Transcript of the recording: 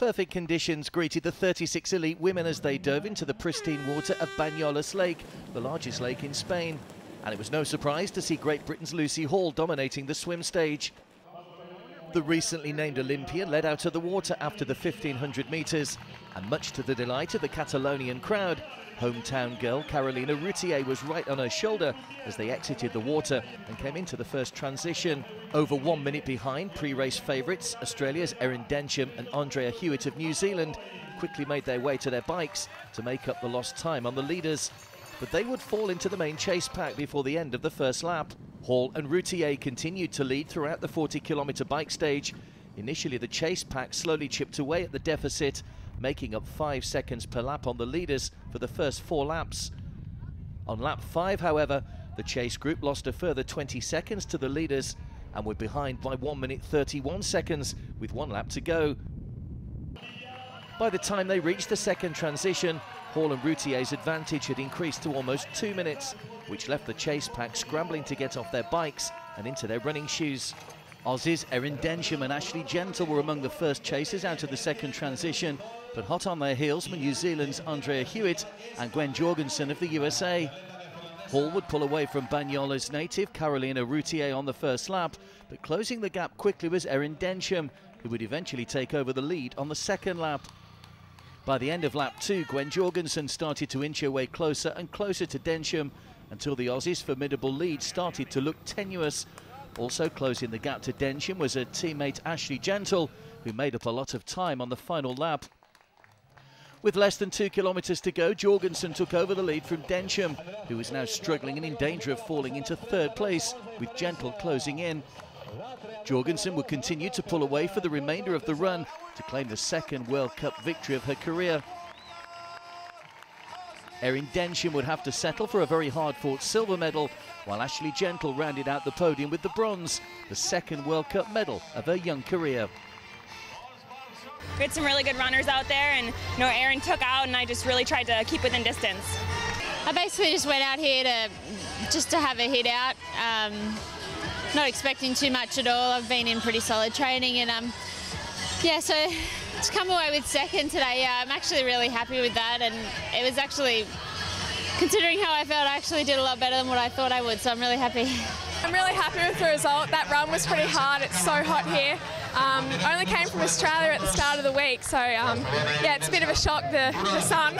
perfect conditions greeted the 36 elite women as they dove into the pristine water of Banyoles Lake, the largest lake in Spain. And it was no surprise to see Great Britain's Lucy Hall dominating the swim stage. The recently named Olympian led out of the water after the 1500 metres, and much to the delight of the Catalonian crowd, hometown girl Carolina Routier was right on her shoulder as they exited the water and came into the first transition. Over 1 minute behind, pre-race favourites Australia's Erin Densham and Andrea Hewitt of New Zealand quickly made their way to their bikes to make up the lost time on the leaders. But they would fall into the main chase pack before the end of the first lap. Hall and Routier continued to lead throughout the 40-kilometre bike stage. Initially, the chase pack slowly chipped away at the deficit, making up 5 seconds per lap on the leaders for the first 4 laps. On lap 5, however, the chase group lost a further 20 seconds to the leaders and were behind by 1 minute 31 seconds with 1 lap to go. By the time they reached the second transition, Hall and Routier's advantage had increased to almost 2 minutes, which left the chase pack scrambling to get off their bikes and into their running shoes. Aussies Erin Densham and Ashley Gentle were among the first chasers out of the second transition, but hot on their heels were New Zealand's Andrea Hewitt and Gwen Jorgensen of the USA. Hall would pull away from Banyoles native Carolina Routier on the first lap, but closing the gap quickly was Erin Densham, who would eventually take over the lead on the second lap. By the end of lap 2, Gwen Jorgensen started to inch her way closer and closer to Densham until the Aussies' formidable lead started to look tenuous. Also closing the gap to Densham was her teammate Ashley Gentle, who made up a lot of time on the final lap. With less than 2 kilometres to go, Jorgensen took over the lead from Densham, who was now struggling and in danger of falling into third place, with Gentle closing in. Jorgensen would continue to pull away for the remainder of the run to claim the second World Cup victory of her career. Erin Densham would have to settle for a very hard-fought silver medal, while Ashley Gentle rounded out the podium with the bronze, the second World Cup medal of her young career. We had some really good runners out there, and Erin took out, and I just really tried to keep within distance. I basically just went out here to have a hit out. Not expecting too much at all. I've been in pretty solid training, and yeah, so to come away with second today, yeah, I'm actually really happy with that, and it was actually, considering how I felt, I actually did a lot better than what I thought I would, so I'm really happy. I'm really happy with the result. That run was pretty hard. It's so hot here. I only came from Australia at the start of the week, so yeah, it's a bit of a shock, the sun.